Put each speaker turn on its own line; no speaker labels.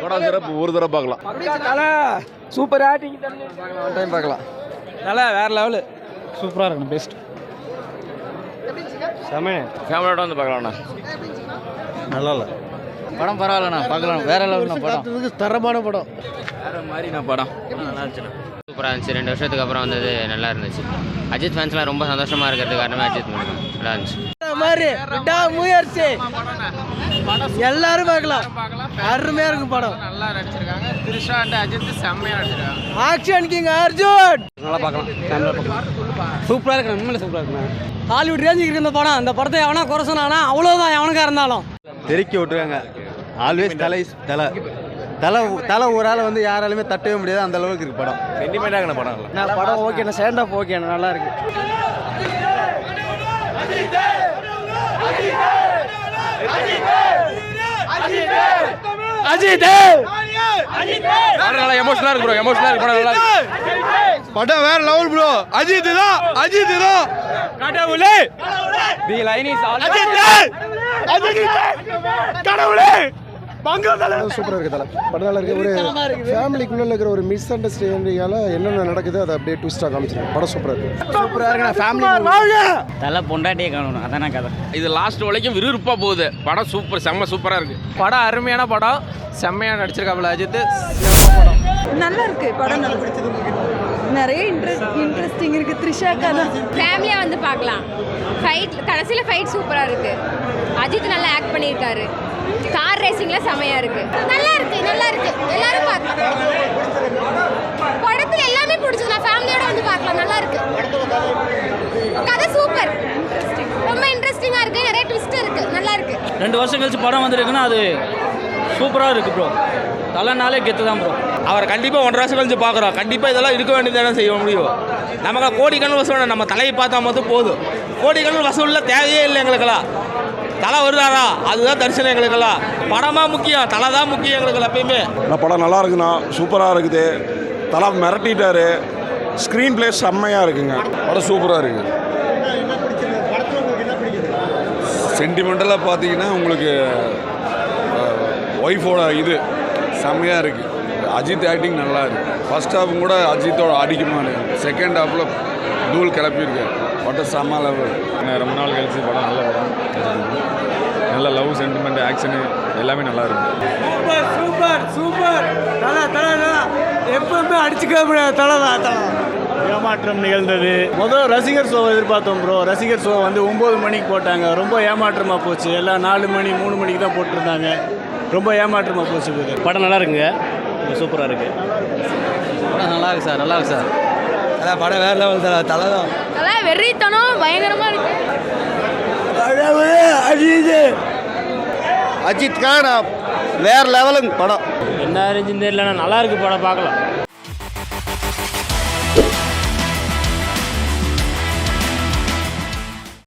படம் சிறப்பு, ஒரு தடவை பார்க்கலாம்.
தலை சூப்பர் ஆக்டிங், டைம் பார்க்கலாம். தலை வேற லெவலு, சூப்பராக இருக்கணும், பெஸ்ட். செமையா
ஃபேமிலியோட வந்து பார்க்கலாம்ண்ணா.
நல்லா இல்லை
படம் பரவாயில்லண்ணா, பார்க்கலாம். வேற லெவல்ண்ணா படம்,
தரமான படம்,
வேற மாதிரிண்ணா படம்.
நல்லா இருந்துச்சுண்ணா.
சூப்பராக இருந்துச்சு. 2 வருஷத்துக்கு அப்புறம் வந்தது நல்லா இருந்துச்சு. அஜித் ஃபேன்ஸ்லாம் ரொம்ப சந்தோஷமாக இருக்கிறது காரணமே அஜித் மேடம். நல்லா இருந்துச்சு.
மாதிரி முயற்சி எல்லாரும் பார்க்கலாம். அருமையா இருக்கு படம்.
நல்லா நடிச்சிருக்காங்க. த்ரிஷா அண்ட் அஜித் செம்மையா நடிச்சிருக்காங்க.
ஆக்ஷன் கிங் அர்ஜுன் நல்லா பார்க்கலாம். சூப்பரா இருக்கு, உண்மையில சூப்பரா இருக்கு. ஹாலிவுட் ரேஞ்சுக்கு இருக்கு இந்த படம். அந்த படத்தை எவனா குறை சொன்னானா அவ்வளவுதான், எவனுக்கா இருந்தாலும்
தெருக்கி விட்டுருக்காங்க. ஆல்வேஸ் தலை தலை தலை ஒரு ஆள் வந்து யாராலுமே தட்டவே முடியாது, அந்த அளவுக்கு இருக்கு படம்.
சென்டிமெண்டாக படம் இல்லை.
நான் படம் ஓகேண்ணா, ஸ்டாண்ட் அப் ஓகேண்ணா, நல்லா இருக்கு. அஜித்
நல்லா எமோஷனலாக இருக்கு ப்ரோ, எமோஷனலாக இருக்கு படம். நல்லா இருக்கு
படம், வேற லெவல் ப்ரோ. அஜித் தான்
கடவுளே, தி லைன் இஸ் ஆல்
கடவுளே.
சூப்பராக இருக்கு தலை. படம் நல்லா இருக்கு. ஒரு ஃபேமிலிக்குள்ள இருக்கிற ஒரு மிஸ் அண்டர்ஸ்டாண்டிங்கால என்னென்ன நடக்குது அதை அப்படியே ட்விஸ்டாக காமிச்சிருக்கு. படம் சூப்பராக இருக்கு.
சூப்பராக இருக்கு. ஃபேமிலி
தலை பொண்டாட்டியே காணணும், அதான கதை.
இது லாஸ்ட் வரைக்கும் விறுவிறுப்பாக போகுது. படம் சூப்பர், செம்ம சூப்பராக இருக்கு.
படம் அருமையான படம், செம்மையா நடிச்சிருக்காப்புல அஜித்.
நல்லா இருக்கு படம். நிறைய இன்ட்ரெஸ்டிங் இருக்கு. த்ரிஷா கதை
ஃபேமிலியாக வந்து பார்க்கலாம். கடைசியில் ஃபைட் சூப்பராக இருக்கு. அஜித் நல்லா ஆக்ட் பண்ணியிருக்காரு. கார் ரேசிங்ல செமையா இருக்கு. நல்லா இருக்கு, நல்லா இருக்கு. எல்லாரும் பார்க்கலாம். படத்துல எல்லாமே பிடிச்சது. நான் ஃபேமிலியோட வந்து பார்க்கலாம். நல்லா இருக்கு. கதை சூப்பர், ரொம்ப இன்ட்ரெஸ்டிங்கா இருக்கு. நிறைய ட்விஸ்ட் இருக்கு. நல்லா இருக்கு.
2 வருஷம் கழிச்சு படம் வந்துருக்குன்னா அது சூப்பராக இருக்கு ப்ரோ. தலைனாலே கெத்து தான் ப்ரோ.
அவரை கண்டிப்பாக 1.5 வருஷம் கழிச்சு பார்க்குறோம். கண்டிப்பாக இதெல்லாம் இருக்க வேண்டியதானே செய்ய முடியும். நமக்கு கோடிக்கணக்கில் வசூல், நம்ம தலையை பார்த்தா மட்டும் போதும். கோடிக்கணக்கில் வசூலில் தேவையே இல்லை எங்களுக்கெல்லாம். தலை வருதாரா, அதுதான் தரிசனம் எங்களுக்கெல்லாம். படமாக முக்கியம், தலை தான் முக்கியம் எங்களுக்கு எப்பயுமே.
படம் நல்லா இருக்குண்ணா, சூப்பராக இருக்குது. தலை மிரட்டிட்டாரு. ஸ்க்ரீன் பிளே செம்மையாக இருக்குங்க. படம் சூப்பராக இருக்கு. சென்டிமெண்டலாக பார்த்தீங்கன்னா உங்களுக்கு ஒய்ஃபோட இது செம்மையாக இருக்குது. அஜித் ஆக்டிங் நல்லா இருக்குது. ஃபர்ஸ்ட் ஹாஃபும் கூட அஜித்தோட அடிக்குமானு, செகண்ட் ஹாஃபில் தூள் கிளப்பியிருக்கு. படம் செம்ம லெவல்.
ரொம்ப நாள் கழிச்சு படம், நல்ல படம். நல்ல லவ், சென்டிமெண்ட், ஆக்ஷனு எல்லாமே நல்லா இருக்கு.
Super super super. தலை எப்பவுமே அடிச்சுக்க முடியாது. தலை
ஏமாற்றம் நிகழ்ந்தது. முதல் ரசிகர் ஷோ எதிர்பார்த்தோம் ப்ரோ. ரசிகர் ஷோ வந்து 9 மணிக்கு போட்டாங்க. ரொம்ப ஏமாற்றமாக போச்சு. எல்லாம் 4 மணி 3 மணிக்கு தான் போட்டிருந்தாங்க. ரொம்ப ஏமாற்றமாக போச்சு.
படம் நல்லா இருக்குங்க, சூப்பராக இருக்கு.
படம் நல்லா இருக்கு சார், நல்லா இருக்கு சார். அதான் படம் வேற லெவல் சார். தலை தான்
நல்லா வெறித்தனம் பயங்கரமா இருக்கு.
அஜித் கான் வேற லெவலுங்க படம்.
என்ன இருந்துச்சுன்னு தெரியல, நல்லா இருக்கு படம், பார்க்கலாம்.